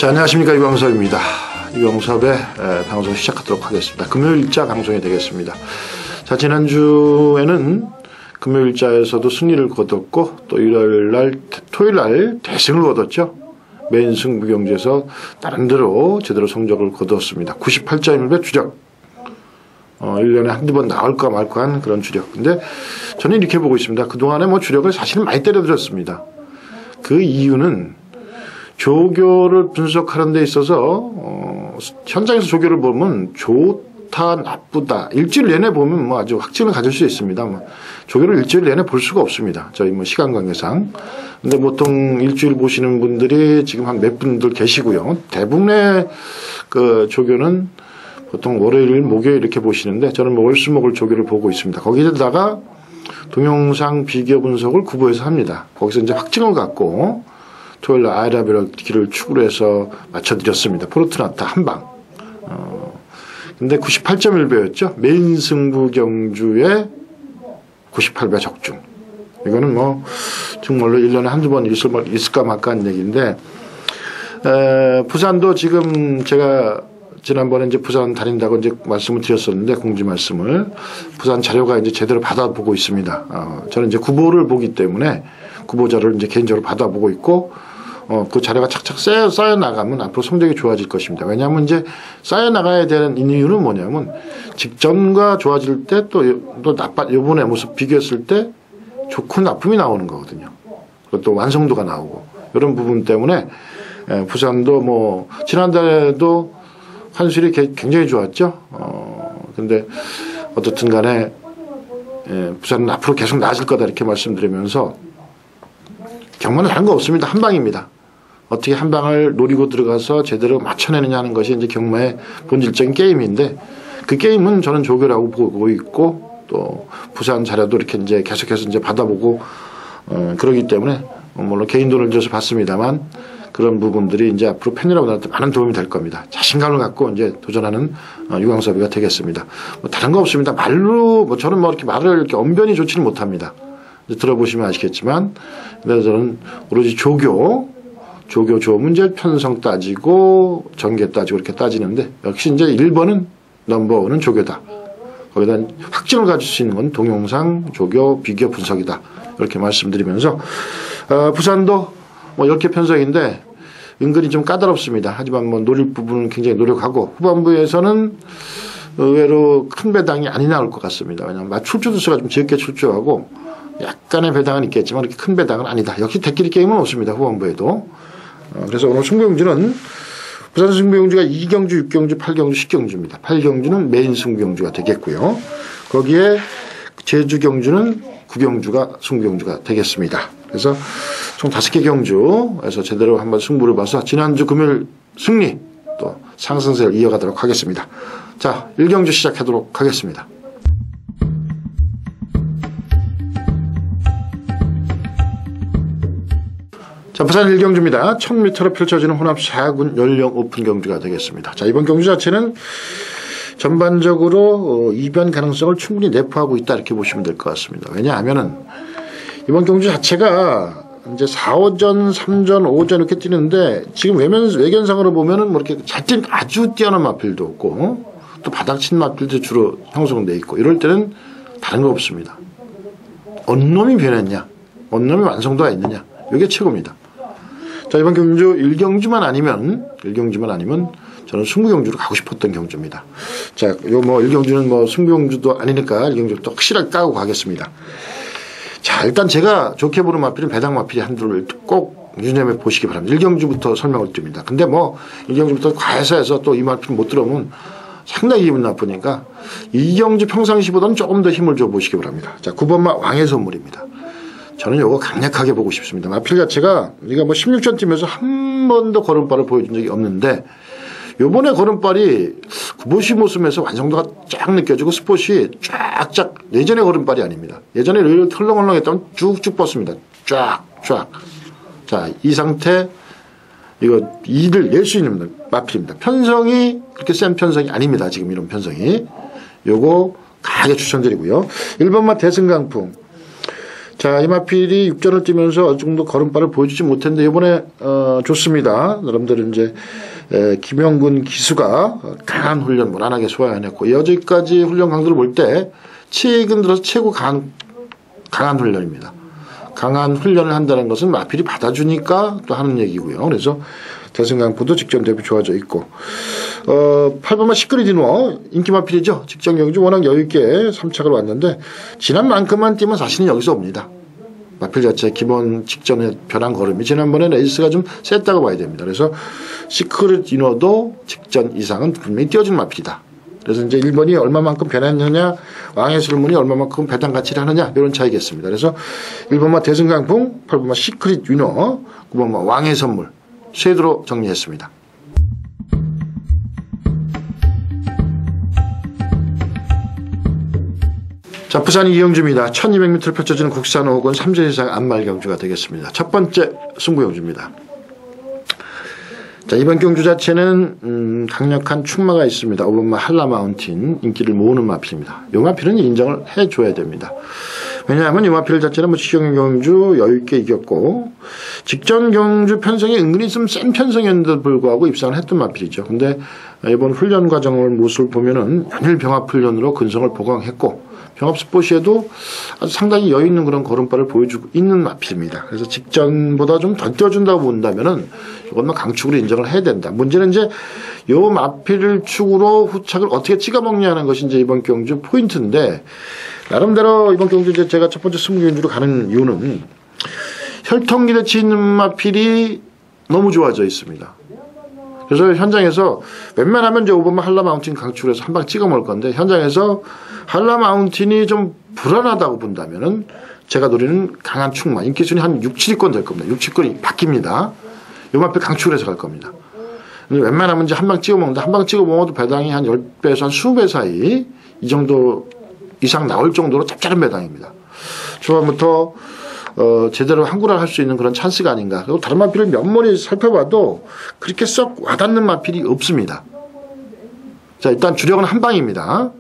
자, 안녕하십니까. 유광섭입니다. 유광섭의 방송 시작하도록 하겠습니다. 금요일자 방송이 되겠습니다. 자, 지난주에는 금요일자에서도 승리를 거뒀고 또 토요일날 대승을 거뒀죠. 메인 승부경주에서 나름대로 제대로 성적을 거두었습니다. 98.1배 주력. 1년에 한두 번 나올까 말까 한 그런 주력. 근데 저는 이렇게 보고 있습니다. 그동안에 주력을 사실은 많이 때려들었습니다. 그 이유는 조교를 분석하는 데 있어서 현장에서 조교를 보면 좋다 나쁘다 일주일 내내 보면 아주 확증을 가질 수 있습니다. 조교를 일주일 내내 볼 수가 없습니다. 저희 시간 관계상. 근데 보통 일주일 보시는 분들이 지금 한 몇 분들 계시고요. 대부분의 그 조교는 보통 월요일, 목요일 이렇게 보시는데 저는 월수목을 조교를 보고 있습니다. 거기에다가 동영상 비교 분석을 구보에서 합니다. 거기서 이제 확증을 갖고 토요일 날 아이라벨기를 축으로 해서 맞춰드렸습니다. 포르투나타 한방. 근데 98.1배였죠. 메인 승부 경주에 98배 적중. 이거는 정말로 1년에 한두 번 있을까 말까 하는 얘기인데, 부산도 지금 제가 지난번에 이제 부산 다닌다고 이제 말씀을 드렸었는데, 공지 말씀을. 부산 자료가 이제 제대로 받아보고 있습니다. 저는 이제 구보를 보기 때문에 구보 자료를 이제 개인적으로 받아보고 있고, 그 자료가 착착 쌓여 나가면 앞으로 성적이 좋아질 것입니다. 왜냐하면 이제 쌓여 나가야 되는 이유는 뭐냐면 직전과 좋아질 때 또 요번에 모습 비교했을 때 좋고 나쁨이 나오는 거거든요. 그것도 완성도가 나오고 이런 부분 때문에 부산도 지난달에도 환술이 굉장히 좋았죠. 근데 어떻든 간에 부산은 앞으로 계속 나아질 거다 이렇게 말씀드리면서 경마는 다른 거 없습니다. 한 방입니다. 어떻게 한 방을 노리고 들어가서 제대로 맞춰내느냐 하는 것이 이제 경마의 본질적인 게임인데 그 게임은 저는 조교라고 보고 있고 또 부산 자료도 이렇게 이제 계속해서 이제 받아보고 그러기 때문에 물론 개인 돈을 들여서 받습니다만 그런 부분들이 이제 앞으로 팬이라고한테 많은 도움이 될 겁니다. 자신감을 갖고 이제 도전하는 유광섭이가 되겠습니다. 다른 거 없습니다. 말로 저는 이렇게 말을 이렇게 언변이 좋지는 못합니다. 들어보시면 아시겠지만, 그래서 저는 오로지 조교 문제 편성 따지고, 전개 따지고 이렇게 따지는데, 역시 이제 1번은 넘버원은 조교다. 거기다 확증을 가질 수 있는 건 동영상, 조교, 비교 분석이다. 이렇게 말씀드리면서, 부산도 10개 편성인데, 은근히 좀 까다롭습니다. 하지만 노릴 부분은 굉장히 노력하고, 후반부에서는 의외로 큰 배당이 안 나올 것 같습니다. 왜냐하면 출주 두수가 좀 적게 출주하고, 약간의 배당은 있겠지만 이렇게 큰 배당은 아니다. 역시 대끼리 게임은 없습니다. 후반부에도. 그래서 오늘 승부경주는 부산 승부경주가 2경주, 6경주, 8경주, 10경주입니다. 8경주는 메인 승부경주가 되겠고요. 거기에 제주경주는 9경주가 승부경주가 되겠습니다. 그래서 총 5개 경주에서 제대로 한번 승부를 봐서 지난주 금요일 승리 또 상승세를 이어가도록 하겠습니다. 자, 1경주 시작하도록 하겠습니다. 자, 부산 1경주입니다. 1000m로 펼쳐지는 혼합 4군 연령 오픈 경주가 되겠습니다. 자, 이번 경주 자체는 전반적으로 이변 가능성을 충분히 내포하고 있다 이렇게 보시면 될 것 같습니다. 왜냐하면은 이번 경주 자체가 이제 4호전, 3전, 5호전 이렇게 뛰는데 지금 외견상으로 보면은 이렇게 자칫 아주 뛰어난 마필도 없고 또 바닥친 마필도 주로 형성돼 있고 이럴 때는 다른 거 없습니다. 어느 놈이 변했냐, 어느 놈이 완성도가 있느냐, 이게 최고입니다. 자, 이번 경주 1경주만 아니면 저는 승부경주로 가고 싶었던 경주입니다. 자, 1경주는 승부경주도 아니니까 1경주 또 확실하게 까고 가겠습니다. 자, 일단 제가 좋게 보는 마필은 배당 마필이 한둘을 꼭 유념해 보시기 바랍니다. 1경주부터 설명을 드립니다. 근데 1경주부터 과해서 또 이 마필 못 들어오면 상당히 기분 나쁘니까 2경주 평상시보다는 조금 더 힘을 줘 보시기 바랍니다. 자, 9번마 왕의 선물입니다. 저는 요거 강력하게 보고 싶습니다. 마필 자체가 우리가 16전 뛰면서 한 번도 걸음발을 보여준 적이 없는데 요번에 걸음발이 구보시 모습에서 완성도가 쫙 느껴지고 스폿이 쫙쫙 예전의 걸음발이 아닙니다. 예전에 이렇게 헐렁헐렁 했다면 쭉쭉 뻗습니다. 쫙쫙. 자, 이 상태 이거 이를 낼 수 있는 마필입니다. 편성이 그렇게 센 편성이 아닙니다. 지금 이런 편성이. 요거 강하게 추천드리고요. 1번마 대승강풍. 자, 이마필이 6전을 뛰면서 어느 정도 걸음발을 보여주지 못했는데 이번에 좋습니다. 나름대로 이제 김영근 기수가 강한 훈련 무난하게 소화해냈고 여기까지 훈련 강도를 볼 때 최근 들어서 최고 강한 훈련입니다. 강한 훈련을 한다는 것은 마필이 받아주니까 또 하는 얘기고요. 그래서 대승강포도 직전 대비 좋아져 있고 8번마 시크릿 디노 인기 마필이죠. 직전 경주 워낙 여유있게 3착을 왔는데 지난만큼만 뛰면 자신은 여기서 옵니다. 마필 자체 기본 직전에 변한 걸음이 지난번에 레이스가 좀 셌다고 봐야 됩니다. 그래서 시크릿 디노도 직전 이상은 분명히 뛰어준 마필이다. 그래서 이제 1번이 얼마만큼 변했느냐, 왕의 술문이 얼마만큼 배당 가치를 하느냐, 이런 차이겠습니다. 그래서 1번마 대승강풍, 8번마 시크릿 위너, 9번마 왕의 선물, 쉐드로 정리했습니다. 자, 부산 이경주입니다. 1200m를 펼쳐지는 국산 5군 3세 이상 안말 경주가 되겠습니다. 첫 번째 승부 경주입니다. 자, 이번 경주 자체는 강력한 충마가 있습니다. 5번마 한라마운틴 인기를 모으는 마필입니다. 이 마필은 인정을 해줘야 됩니다. 왜냐하면 이 마필 자체는 직전 경주 여유있게 이겼고 직전 경주 편성이 은근히 좀 센 편성이었는데도 불구하고 입상을 했던 마필이죠. 근데 이번 훈련 과정을 모습을 보면은 연일 병합 훈련으로 근성을 보강했고 병합 스포시에도 아주 상당히 여유있는 그런 걸음발을 보여주고 있는 마필입니다. 그래서 직전보다 좀 더 뛰어준다고 본다면은 이것만 강축으로 인정을 해야 된다. 문제는 이제 요 마필을 축으로 후착을 어떻게 찍어 먹냐는 것이 이제 이번 경주 포인트인데 나름대로 이번 경주 이제 제가 첫 번째 승부 경주로 가는 이유는 혈통기대치 있는 마필이 너무 좋아져 있습니다. 그래서 현장에서 웬만하면 이제 5번만 한라마운틴 강축을 해서 한 방 찍어 먹을 건데 현장에서 한라마운틴이 좀 불안하다고 본다면은 제가 노리는 강한 충마 인기순위 한 6, 7위권 될 겁니다. 6, 7위권이 바뀝니다. 요 마필 강축을 해서 갈 겁니다. 근데 웬만하면 이제 한 방 찍어 먹는데 한 방 찍어 먹어도 배당이 한 10배에서 한 20배 사이 이 정도 이상 나올 정도로 짭짤한 배당입니다. 초반부터 제대로 한구를 할 수 있는 그런 찬스가 아닌가. 그리고 다른 마필을 몇 마리 살펴봐도 그렇게 썩 와닿는 마필이 없습니다. 자, 일단 주력은 한 방입니다.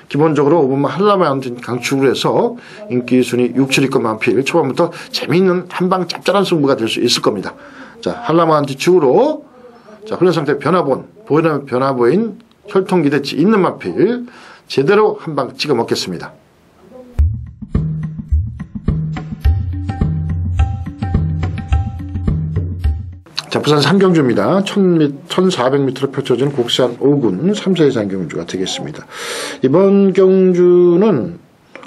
기본적으로 5번만 한라마운틴 강축을 해서 인기 순위 6, 7위권 마필 초반부터 재미있는 한방 짭짤한 승부가 될 수 있을 겁니다. 자, 한라마운틴 축으로 자, 훈련 상태 변화 보인 혈통 기대치 있는 마필 제대로 한 방 찍어 먹겠습니다. 자, 부산 3경주입니다. 1400m로 펼쳐지는 국산 5군 3세 이상 경주가 되겠습니다. 이번 경주는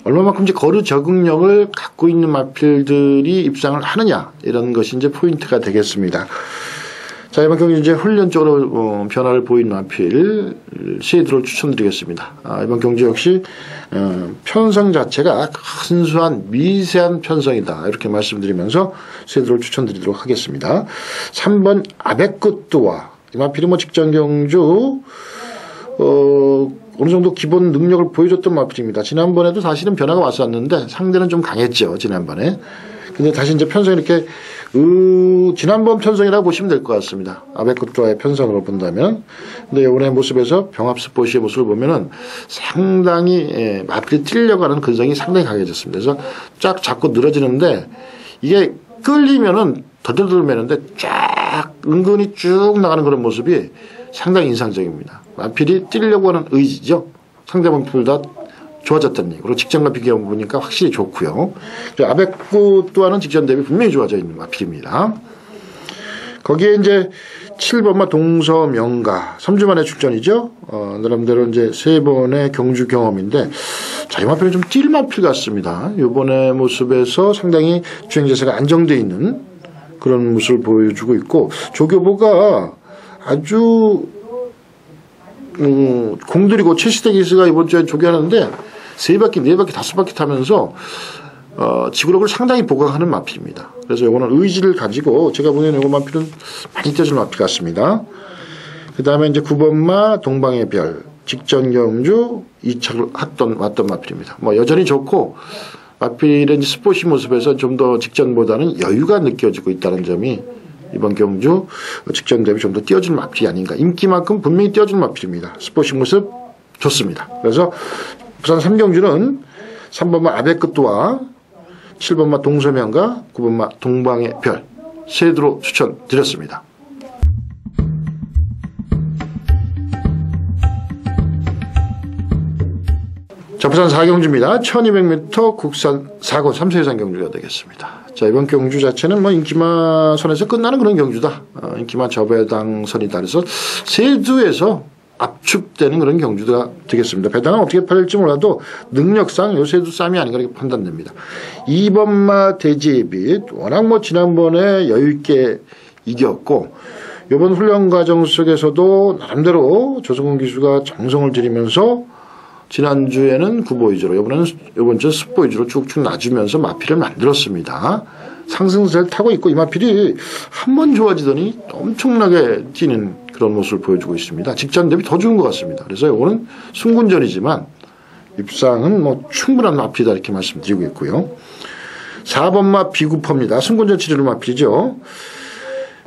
얼마만큼 이제 거리 적응력을 갖고 있는 마필들이 입상을 하느냐, 이런 것이 이제 포인트가 되겠습니다. 자, 이번 경주 이제 훈련적으로 변화를 보인 마필 쉐드를 추천드리겠습니다. 이번 경주 역시 편성 자체가 근소한 미세한 편성이다, 이렇게 말씀드리면서 쉐드를 추천드리도록 하겠습니다. 3번 아베쿠뚜와 이 마필이 직전 경주 어느 정도 기본 능력을 보여줬던 마필입니다. 지난번에도 사실은 변화가 왔었는데 상대는 좀 강했죠, 지난번에. 근데 다시 이제 편성이 이렇게 지난번 편성이라고 보시면 될 것 같습니다. 아베쿠뚜와의 편성으로 본다면. 근데 이번의 모습에서 병합 스포시의 모습을 보면은 상당히 마필이 뛰려고 하는 근성이 상당히 강해졌습니다. 그래서 쫙 잡고 늘어지는데 이게 끌리면은 더덜덜 매는데 쫙 은근히 쭉 나가는 그런 모습이 상당히 인상적입니다. 마필이 뛰려고 하는 의지죠. 상대방들보다 좋아졌다는 얘기. 그리고 직전과 비교해 보니까 확실히 좋고요. 아베쿠뚜와는 직전 대비 분명히 좋아져 있는 마필입니다. 거기에 이제 7번마 동서명가 3주 만에 출전이죠. 나름대로 이제 3번의 경주 경험인데, 자, 이 마필은 좀 뛸 마필 같습니다. 이번의 모습에서 상당히 주행 자세가 안정되어 있는 그런 모습을 보여주고 있고, 조교보가 아주 공들이고 최시대 기수가 이번 주에 조교하는데 3바퀴, 4바퀴, 5바퀴 타면서 지구력을 상당히 보강하는 마필입니다. 그래서 이거는 의지를 가지고 제가 보기에는 이거 마필은 많이 뛰어줄 마필 같습니다. 그 다음에 이제 9번마 동방의 별 직전 경주 2착을 왔던 마필입니다. 여전히 좋고 마필의 스포시 모습에서 좀 더 직전보다는 여유가 느껴지고 있다는 점이 이번 경주 직전 대비 좀 더 뛰어준 마필이 아닌가. 인기만큼 분명히 뛰어준 마필입니다. 스포시 모습 좋습니다. 그래서 부산 3경주는 3번마 아베쿠뚜와 7번마 동서명과 9번마 동방의 별 세 두로 추천드렸습니다. 자, 부산 4경주입니다. 1200m 국산 4권 3세상 경주가 되겠습니다. 자, 이번 경주 자체는 뭐 인기마 선에서 끝나는 그런 경주다. 인기마 저배당선이다. 그래서 세두에서 압축되는 그런 경주가 되겠습니다. 배당은 어떻게 팔릴지 몰라도 능력상 요 세두 쌈이 아닌가 이렇게 판단됩니다. 2번마 대지예빛 워낙 뭐 지난번에 여유있게 이겼고 이번 훈련 과정 속에서도 나름대로 조성훈 기수가 정성을 들이면서 지난주에는 구보 위주로 이번 주 습보 위주로 쭉쭉 놔주면서 마필을 만들었습니다. 상승세를 타고 있고 이 마필이 한 번 좋아지더니 엄청나게 뛰는 그런 모습을 보여주고 있습니다. 직전 대비 더 좋은 것 같습니다. 그래서 이거는 승군전이지만 입상은 뭐 충분한 마필이다 이렇게 말씀드리고 있고요. 4번마 비구퍼입니다. 승군전 치료를 마필이죠.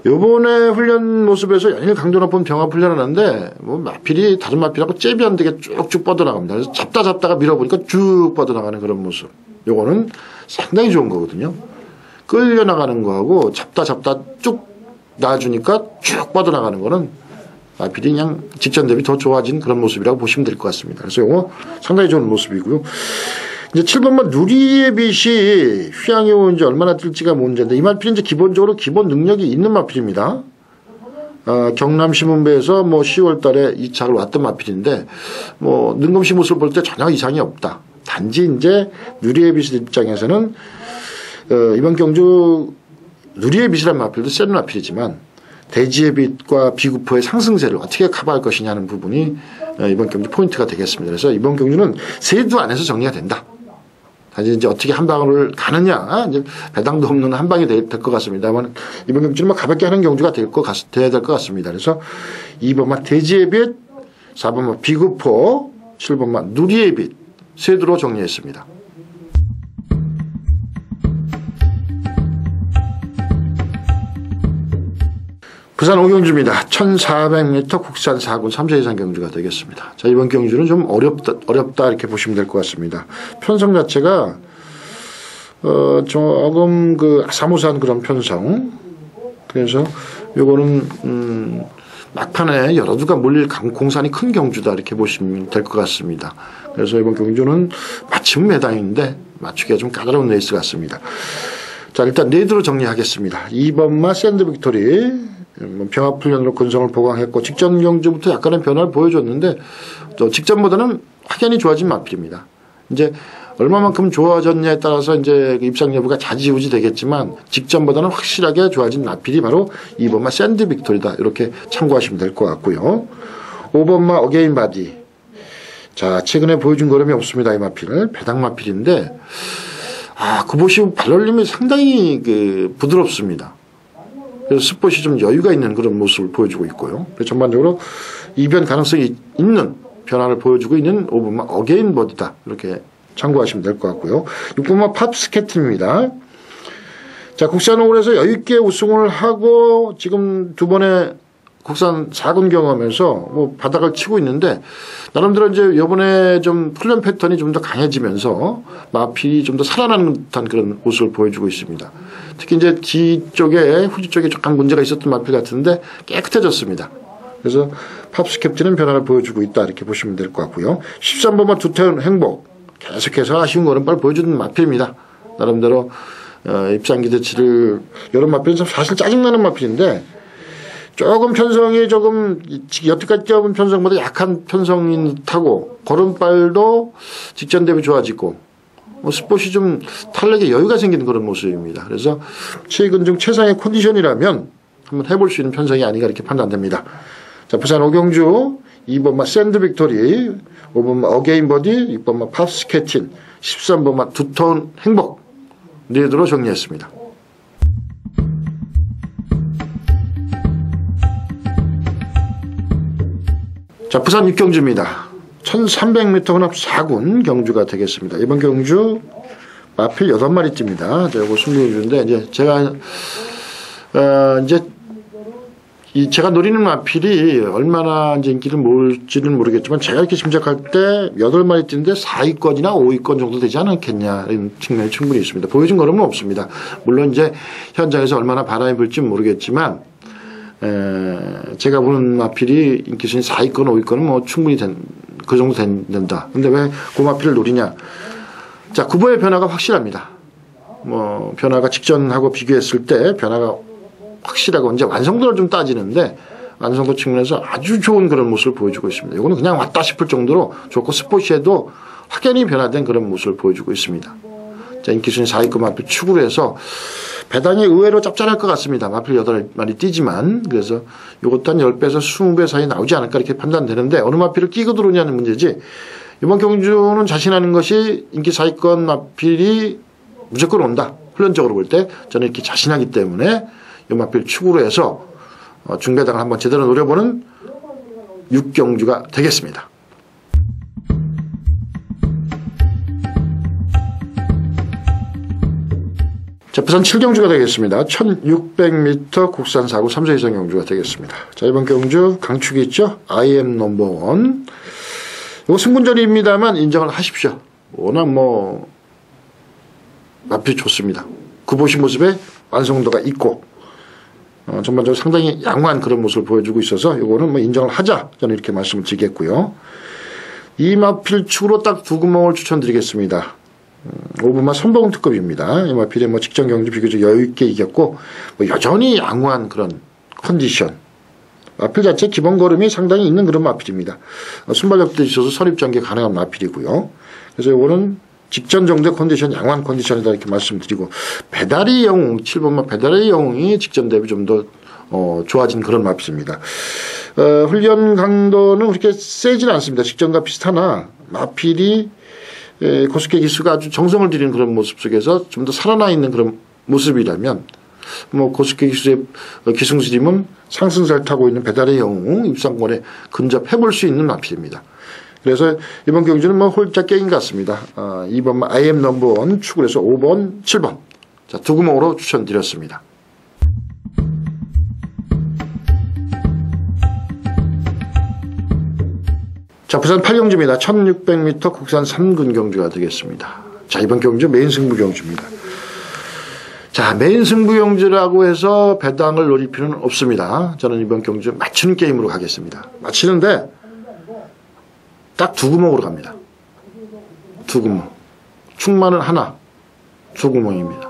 요번에 훈련 모습에서 연일 강도 높은 병합 훈련하는데 뭐 마필이 다른 마필하고 잽이 안 되게 쭉쭉 뻗어나갑니다. 그래서 잡다가 밀어보니까 쭉 뻗어나가는 그런 모습. 요거는 상당히 좋은 거거든요. 끌려나가는 거하고 잡다 쭉 놔주니까 쭉 뻗어나가는 거는 마필이 그냥 직전 대비 더 좋아진 그런 모습이라고 보시면 될 것 같습니다. 그래서 요거 상당히 좋은 모습이고요. 이제 7번만 누리의 빛이 휘황해 온 지 얼마나 뜰지가 문제인데 이 마필은 이제 기본적으로 기본 능력이 있는 마필입니다. 경남신문배에서 뭐 10월 달에 2착을 왔던 마필인데 뭐 능검시 모습을 볼 때 전혀 이상이 없다. 단지 이제 누리의 빛 입장에서는 이번 경주 누리의 빛이라는 마필도 센 마필이지만 대지의 빛과 비구포의 상승세를 어떻게 커버할 것이냐는 부분이 이번 경주 포인트가 되겠습니다. 그래서 이번 경주는 세두 안에서 정리가 된다. 단지 이제 어떻게 한 방을 가느냐, 이제 배당도 없는 한 방이 될 것 같습니다만 이번 경주는 뭐 가볍게 하는 경주가 돼야 될 것 같습니다. 그래서 2번마 대지의 빛, 4번마 비구포, 7번마 누리의 빛 세두로 정리했습니다. 부산 5경주입니다. 1400m 국산 4군 3세 이상 경주가 되겠습니다. 자, 이번 경주는 좀 어렵다 이렇게 보시면 될 것 같습니다. 편성 자체가 조금 사무소한 그런 편성. 그래서 요거는 막판에 여러 두가 몰릴 공산이 큰 경주다 이렇게 보시면 될 것 같습니다. 그래서 이번 경주는 마침 매당인데 맞추기가 좀 까다로운 레이스 같습니다. 자, 일단 레이드로 정리하겠습니다. 2번마 샌드 빅토리 병합 훈련으로 근성을 보강했고 직전 경주부터 약간의 변화를 보여줬는데 또 직전보다는 확연히 좋아진 마필입니다. 이제 얼마만큼 좋아졌냐에 따라서 이제 입상 여부가 좌지우지 되겠지만 직전보다는 확실하게 좋아진 마필이 바로 2번마 샌드 빅토리다 이렇게 참고하시면 될 것 같고요. 5번마 어게인 바디. 자, 최근에 보여준 걸음이 없습니다. 이 마필은 배당 마필인데 구보시 발놀림이 상당히 부드럽습니다. 그래서 스폿이 좀 여유가 있는 그런 모습을 보여주고 있고요. 그래서 전반적으로 이변 가능성이 있는 변화를 보여주고 있는 5번마 어게인 버디다. 이렇게 참고하시면 될 것 같고요. 6번마 팝스케트입니다. 자, 국산 5에서 여유있게 우승을 하고 지금 두 번의 국산 4군 경험에서 뭐 바닥을 치고 있는데 나름대로 이제 이번에 좀 훈련 패턴이 좀 더 강해지면서 마필이 좀 더 살아나는 듯한 그런 모습을 보여주고 있습니다. 특히 이제 뒤쪽에 후지 쪽에 조금 문제가 있었던 마필 같은데 깨끗해졌습니다. 그래서 팝스 캡틴은 변화를 보여주고 있다 이렇게 보시면 될 것 같고요. 13번만 두태운 행복 계속해서 아쉬운 거는 빨리 보여주는 마필입니다. 나름대로 입상 기대치를 이런 마필은 사실 짜증나는 마필인데 조금 편성이 조금 여태까지 뛰어본 편성보다 약한 편성인 듯하고 걸음발도 직전 대비 좋아지고 스폿이 좀 탄력에 여유가 생기는 그런 모습입니다. 그래서 최근 중 최상의 컨디션이라면 한번 해볼 수 있는 편성이 아닌가 이렇게 판단됩니다. 자, 부산 5경주 2번마 샌드 빅토리, 5번마 어게인 버디, 6번마 팝스케틴, 13번마 두터운 행복 리드로 정리했습니다. 자, 부산 6경주입니다. 1300m 혼합 4군 경주가 되겠습니다. 이번 경주 마필 8마리째입니다. 자, 이거 승부해주는데, 이제 제가, 이제 이 제가 노리는 마필이 얼마나 이제 인기를 모을지는 모르겠지만 제가 이렇게 짐작할 때 8마리 뛰는데 4위권이나 5위권 정도 되지 않았겠냐 이런 측면이 충분히 있습니다. 보여준 거는 없습니다. 물론 이제 현장에서 얼마나 바람이 불지는 모르겠지만 제가 보는 마필이 인기 순위 4위권 5위권은 뭐 충분히 그 정도 된다. 근데 왜 그 마필을 노리냐. 자, 구보의 변화가 확실합니다. 뭐 변화가 직전하고 비교했을 때 변화가 확실하고 이제 완성도를 좀 따지는데 완성도 측면에서 아주 좋은 그런 모습을 보여주고 있습니다. 이거는 그냥 왔다 싶을 정도로 좋고 스포츠에도 확연히 변화된 그런 모습을 보여주고 있습니다. 자, 인기순위 4위권 마필 축으로 해서 배당이 의외로 짭짤할 것 같습니다. 마필 8마리 뛰지만 그래서 이것도 한 10배에서 20배 사이 나오지 않을까 이렇게 판단되는데 어느 마필을 끼고 들어오냐는 문제지 이번 경주는 자신하는 것이 인기 4위권 마필이 무조건 온다. 훈련적으로 볼 때 저는 이렇게 자신하기 때문에 이 마필 축으로 해서 중배당을 한번 제대로 노려보는 6경주가 되겠습니다. 자, 부산 7경주가 되겠습니다. 1600m 국산 사고 3세 이상 경주가 되겠습니다. 자, 이번 경주 강축이 있죠. IM 넘버원. 이거 승분전입니다만 인정을 하십시오. 워낙 뭐 마필 좋습니다. 구보시 모습에 완성도가 있고 전반적으로 상당히 양호한 그런 모습을 보여주고 있어서 이거는 뭐 인정을 하자 저는 이렇게 말씀을 드리겠고요. 이 마필 축으로 딱 2구멍을 추천드리겠습니다. 5분마 선봉 특급입니다. 이 마필의 뭐 직전 경주 비교적 여유있게 이겼고 뭐 여전히 양호한 그런 컨디션. 마필 자체 기본 걸음이 상당히 있는 그런 마필입니다. 순발력도 있어서 선입전개 가능한 마필이고요. 그래서 이거는 직전 정도의 컨디션, 양호한 컨디션이다 이렇게 말씀드리고 배다리 영웅, 7번마 배다리 영웅이 직전 대비 좀 더 좋아진 그런 마필입니다. 훈련 강도는 그렇게 세지는 않습니다. 직전과 비슷하나 마필이 고스케 기수가 아주 정성을 들이는 그런 모습 속에서 좀 더 살아나 있는 그런 모습이라면 뭐 고스케 기수의 기승수림은 상승세를 타고 있는 배달의 영웅 입상권에 근접해볼 수 있는 마필입니다. 그래서 이번 경주는 뭐 홀짝 게임 같습니다. 2번 IM 넘버원 축을 해서 5번, 7번 자, 2구멍으로 추천드렸습니다. 자, 부산 8경주입니다. 1600m 국산 3군 경주가 되겠습니다. 자, 이번 경주 메인 승부 경주입니다. 자, 메인 승부 경주라고 해서 배당을 노릴 필요는 없습니다. 저는 이번 경주 맞추는 게임으로 가겠습니다. 맞히는데 딱 2구멍으로 갑니다. 2구멍. 축마는 하나, 2구멍입니다.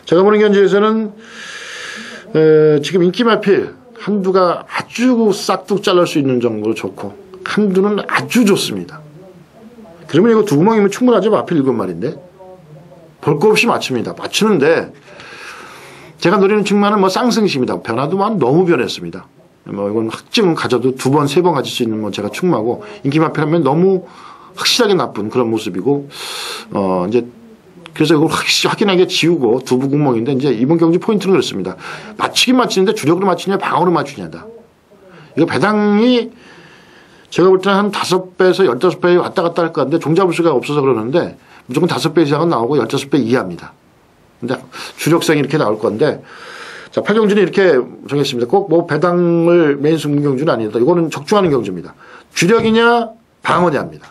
제가 보는 경주에서는 지금 인기 마필 한두가 아주 싹둑 잘랄 수 있는 정도로 좋고 한두는 아주 좋습니다. 그러면 이거 2구멍이면 충분하죠. 마필 7마리인데 볼 거 없이 맞춥니다. 맞추는데 제가 노리는 측만은 뭐 쌍승시입니다. 변화도 너무 변했습니다. 뭐 이건 확증 가져도 2번, 3번 가질 수 있는 뭐 제가 충마고 인기 마필하면 너무 확실하게 나쁜 그런 모습이고 이제 그래서 이걸 확연하게 지우고 2구멍인데 이제 이번 경주 포인트는 그렇습니다. 맞추긴 맞추는데 주력으로 맞추냐 방어로 맞추냐다. 이거 배당이 제가 볼 때는 한 5배에서 15배 왔다 갔다 할 것 같은데 종잡을 수가 없어서 그러는데 무조건 5배 이상은 나오고 15배 이하입니다. 근데 주력성이 이렇게 나올 건데 자, 8경주는 이렇게 정했습니다. 꼭 뭐 배당을 메인 승부 경주는 아니다. 이거는 적중하는 경주입니다. 주력이냐 방어냐입니다.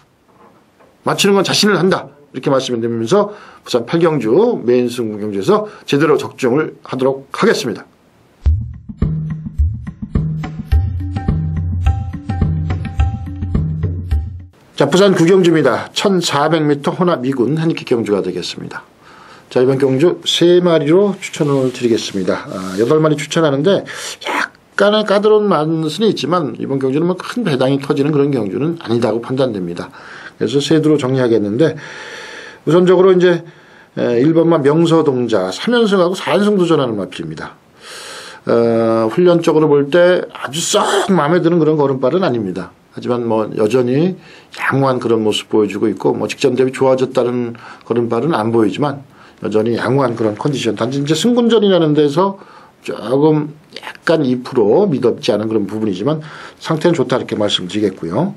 맞추는 건 자신을 한다. 이렇게 말씀드리면서 부산 8경주 메인 승부 경주에서 제대로 적중을 하도록 하겠습니다. 자, 부산 9경주입니다. 1400m 혼합 2군 한익기 경주가 되겠습니다. 자, 이번 경주 3마리로 추천을 드리겠습니다. 8마리 추천하는데 약간의 까다로운 맛은 있지만 이번 경주는 뭐 큰 배당이 터지는 그런 경주는 아니다고 판단됩니다. 그래서 세두로 정리하겠는데 우선적으로 이제 1번만 명서동자 3연승하고 4연승 도전하는 마필입니다. 훈련적으로 볼 때 아주 썩 마음에 드는 그런 걸음발은 아닙니다. 하지만 뭐 여전히 양호한 그런 모습 보여주고 있고 뭐 직전 대비 좋아졌다는 걸음발은 안 보이지만 여전히 양호한 그런 컨디션. 단지 이제 승군전이라는 데서 조금 약간 2% 미덥지 않은 그런 부분이지만 상태는 좋다 이렇게 말씀드리겠고요.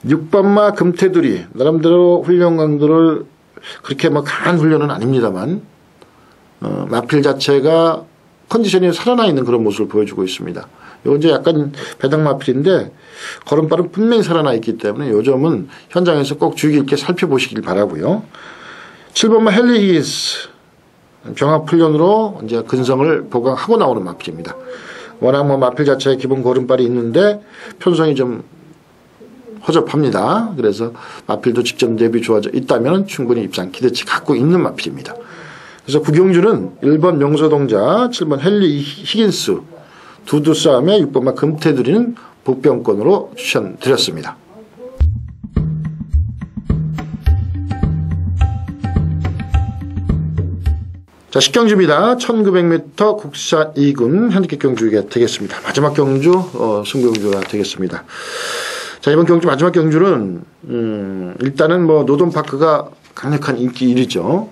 6번마 금태두리 나름대로 훈련 강도를 그렇게 뭐 강한 훈련은 아닙니다만 마필 자체가 컨디션이 살아나 있는 그런 모습을 보여주고 있습니다. 요 이제 약간 배당 마필인데 걸음발은 분명히 살아나 있기 때문에 요 점은 현장에서 꼭 주의 깊게 살펴보시길 바라고요. 7번마 헨리 히긴스 병합 훈련으로 이제 근성을 보강하고 나오는 마필입니다. 워낙 뭐 마필 자체에 기본 걸음발이 있는데 편성이 좀 허접합니다. 그래서 마필도 직접 대비 좋아져 있다면 충분히 입상 기대치 갖고 있는 마필입니다. 그래서 구경주는 1번 명소동자, 7번 헨리 히긴스 두두 싸움에 6번마 금태두리는 복병권으로 추천드렸습니다. 자, 10경주입니다. 1900m 국산 2군 핸디캡 경주가 되겠습니다. 마지막 경주 승부경주가 되겠습니다. 자, 이번 경주 마지막 경주는 일단은 뭐 노던파크가 강력한 인기 1위죠.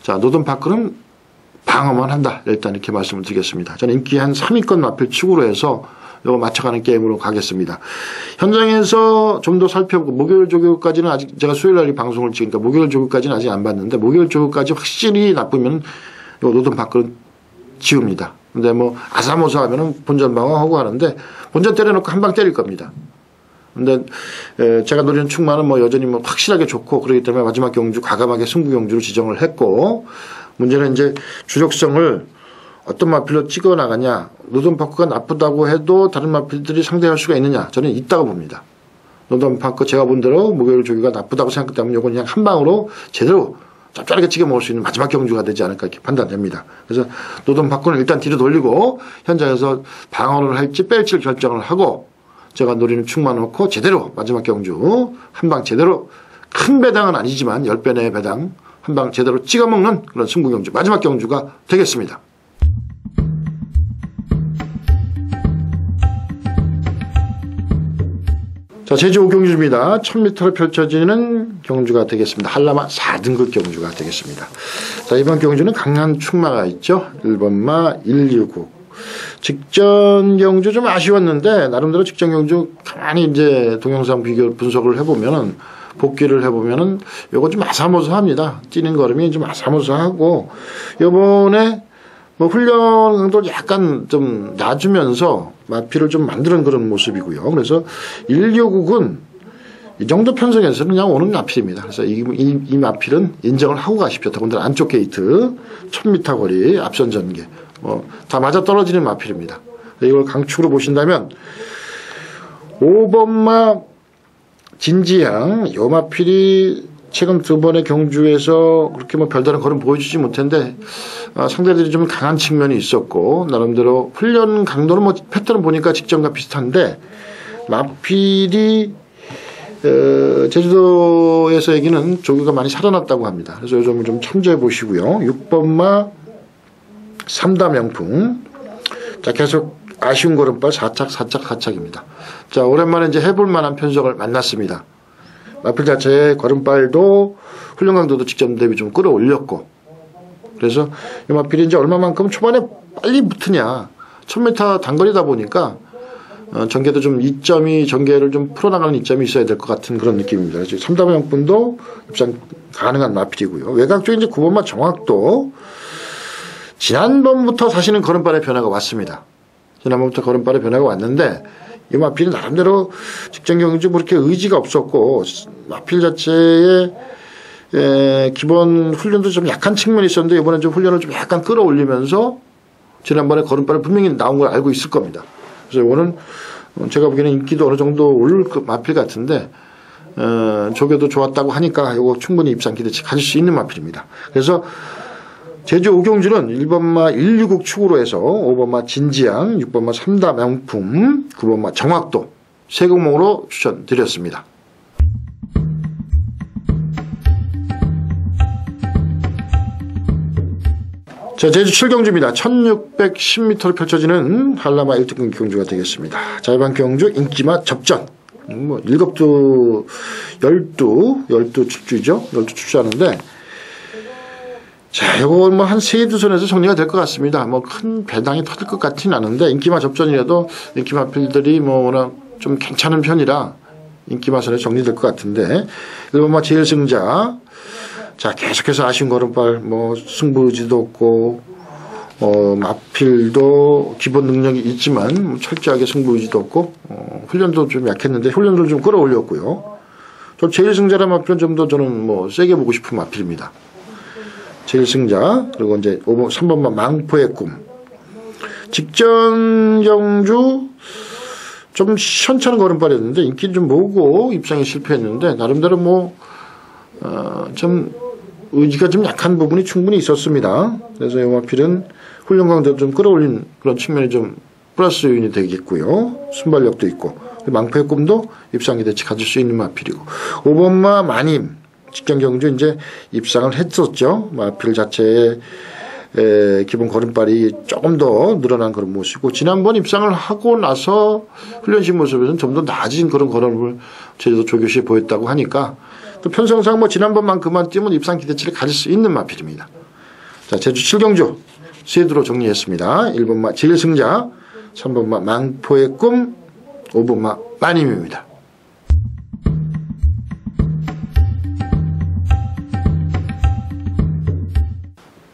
자, 노던파크는 방어만 한다. 일단 이렇게 말씀을 드리겠습니다. 저는 인기 한 3위권 마필 축으로 해서 이거 맞춰가는 게임으로 가겠습니다. 현장에서 좀 더 살펴보고 목요일 조교까지는 아직 제가 수요일 날 방송을 찍으니까 목요일 조교까지는 아직 안 봤는데 목요일 조교까지 확실히 나쁘면 이 노던파크는 지웁니다. 근데 뭐 아사모사하면은 본전 방어하고 하는데 본전 때려놓고 한 방 때릴 겁니다. 근데 제가 노리는 축마는 뭐 여전히 뭐 확실하게 좋고 그렇기 때문에 마지막 경주 과감하게 승부 경주로 지정을 했고 문제는 이제 주력성을 어떤 마필로 찍어 나가냐. 노던파크가 나쁘다고 해도 다른 마필들이 상대할 수가 있느냐. 저는 있다고 봅니다. 노던파크 제가 본 대로 목요일 조기가 나쁘다고 생각했다면 이건 그냥 한 방으로 제대로 짭짤하게 찍어 먹을 수 있는 마지막 경주가 되지 않을까 이렇게 판단됩니다. 그래서 노던파크는 일단 뒤로 돌리고 현장에서 방어를 할지 뺄지를 결정을 하고 제가 노리는 축만 놓고 제대로 마지막 경주 한 방 제대로 큰 배당은 아니지만 10배 내의 배당 한 방 제대로 찍어 먹는 그런 승부 경주 마지막 경주가 되겠습니다. 자, 제주 5경주입니다. 1000m를 펼쳐지는 경주가 되겠습니다. 한라마 4등급 경주가 되겠습니다. 자, 이번 경주는 강한 축마가 있죠. 1번마 169. 직전 경주 좀 아쉬웠는데, 나름대로 직전 경주 가만히 이제 동영상 비교 분석을 해보면은, 복귀를 해보면은, 요거 좀 아사모사합니다. 뛰는 걸음이 좀 아사모사하고, 요번에 뭐 훈련 강도를 약간 좀 낮으면서 마필을 좀 만드는 그런 모습이고요. 그래서 169군 이 정도 편성에서는 그냥 오는 마필입니다. 그래서 이 마필은 인정을 하고 가십시오. 더군다나 안쪽 게이트 1000m 거리 앞선 전개 다 맞아 떨어지는 마필입니다. 이걸 강축으로 보신다면 5번마 진지양 요 마필이 최근 두 번의 경주에서 그렇게 뭐 별다른 걸음 보여주지 못했는데 상대들이 좀 강한 측면이 있었고 나름대로 훈련 강도는 뭐 패턴을 보니까 직전과 비슷한데 마필이 제주도에서 얘기는 조교가 많이 살아났다고 합니다. 그래서 이 점을 좀 참조해 보시고요. 6번마 3다 명풍 자 계속 아쉬운 걸음발 4착입니다. 자 오랜만에 이제 해볼 만한 편성을 만났습니다. 마필 자체의 걸음발도 훈련 강도도 직전 대비 좀 끌어올렸고 그래서 이 마필이 이제 얼마만큼 초반에 빨리 붙으냐 1000m 단거리다 보니까 전개도 좀 이점이 전개를 좀 풀어나가는 이점이 있어야 될 것 같은 그런 느낌입니다. 그래서 3다명분도 입상 가능한 마필이고요. 외곽 쪽에 이제 9번마 정확도 지난번부터 사실은 걸음발의 변화가 왔습니다. 지난번부터 걸음발의 변화가 왔는데 이 마필은 나름대로 직전 경주 그렇게 의지가 없었고 마필 자체의 기본 훈련도 좀 약한 측면이 있었는데 이번엔 좀 훈련을 좀 약간 끌어올리면서 지난번에 걸음발을 분명히 나온 걸 알고 있을 겁니다. 그래서 이거는 제가 보기에는 인기도 어느 정도 오를 마필 같은데 조교도 좋았다고 하니까 이거 충분히 입상 기대치 가질 수 있는 마필입니다. 그래서 제주 5경주는 1번마 169 축으로 해서 5번마 진지양, 6번마 3다 명품, 9번마 정확도 세 종목으로 추천드렸습니다. 자, 제주 7경주입니다. 1610m를 펼쳐지는 한라마 1등급 경주가 되겠습니다. 자, 이번 경주 인기마 접전. 뭐 7두 12 출주죠. 12 출주하는데 자, 이거 뭐 한 3-2선에서 정리가 될 것 같습니다. 뭐 큰 배당이 터질 것 같진 않은데 인기마 접전이라도 인기마필들이 뭐 워낙 좀 괜찮은 편이라 인기마선에 정리될 것 같은데 1번마 제일 승자 자 계속해서 아쉬운 걸음발 뭐 승부지도 없고 마필도 기본 능력이 있지만 철저하게 승부 의지도 없고 훈련도 좀 약했는데 훈련을 좀 끌어올렸고요. 또 제일승자라 마필은 좀 더 저는 뭐 세게 보고 싶은 마필입니다. 제일승자 그리고 이제 3번만 망포의 꿈. 직전 경주 좀 시원찮은 걸음발이었는데 인기는 좀 모으고 입상에 실패했는데 나름대로 좀 의지가 좀 약한 부분이 충분히 있었습니다. 그래서 이 마필은 훈련 강도를 좀 끌어올린 그런 측면이 좀 플러스 요인이 되겠고요. 순발력도 있고 망포의 꿈도 입상 기대치 가질 수 있는 마필이고 5번마 마님 직전 경주 이제 입상을 했었죠. 마필 자체의 기본 걸음발이 조금 더 늘어난 그런 모습이고 지난번 입상을 하고 나서 훈련식 모습에서는 좀 더 낮은 그런 걸음을 제주도 조교시에 보였다고 하니까 또 편성상 지난번만큼만 뛰면 입상 기대치를 가질 수 있는 마필입니다. 자, 제주 7경주 세드로 정리했습니다. 1번마 제일승자, 3번마 망포의 꿈, 5번마 마님입니다.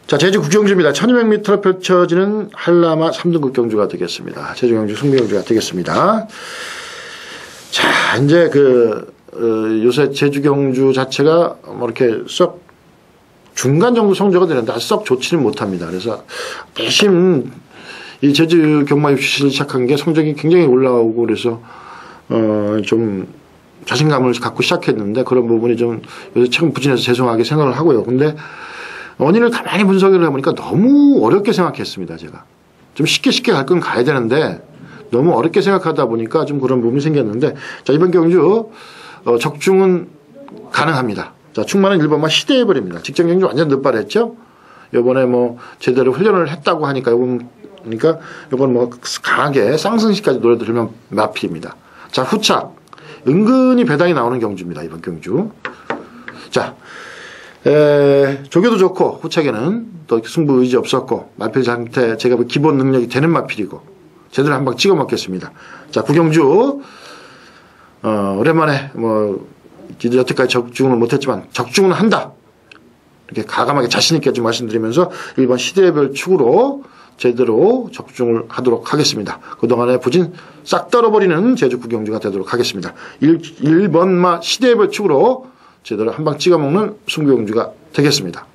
자, 제주 9경주입니다. 1200m로 펼쳐지는 한라마 3등급 경주가 되겠습니다. 제주 경주 승부경주가 되겠습니다. 자, 이제 요새 제주 경주 자체가 이렇게 썩 중간 정도 성적은 되는데 썩 좋지는 못합니다. 그래서 대신 이 제주 경마 입시를 시작한 게 성적이 굉장히 올라오고 그래서 좀 자신감을 갖고 시작했는데 그런 부분이 좀 요새 최근 부진해서 죄송하게 생각을 하고요. 근데 원인을 가만히 분석을 해보니까 너무 어렵게 생각했습니다. 제가 좀 쉽게 갈 건 가야 되는데 너무 어렵게 생각하다 보니까 좀 그런 부분이 생겼는데 자, 이번 경주 적중은 가능합니다. 자, 충만은 1번마 시대해버립니다. 직전 경주 완전 늦발했죠. 요번에 제대로 훈련을 했다고 하니까 요건 강하게 쌍승시까지 노래 들으면 마필입니다. 자, 후착 은근히 배당이 나오는 경주입니다. 이번 경주. 자, 조교도 좋고 후착에는 또 승부 의지 없었고 마필 상태 제가 기본 능력이 되는 마필이고 제대로 한방 찍어 먹겠습니다. 자, 구경주 오랜만에 여태까지 적중은 못했지만 적중은 한다 이렇게 가감하게 자신있게 좀 말씀드리면서 1번 시대별 축으로 제대로 적중을 하도록 하겠습니다. 그동안의 부진 싹 떨어버리는 제주 구경주가 되도록 하겠습니다. 1번마 시대별 축으로 제대로 한방 찍어먹는 승부경주가 되겠습니다.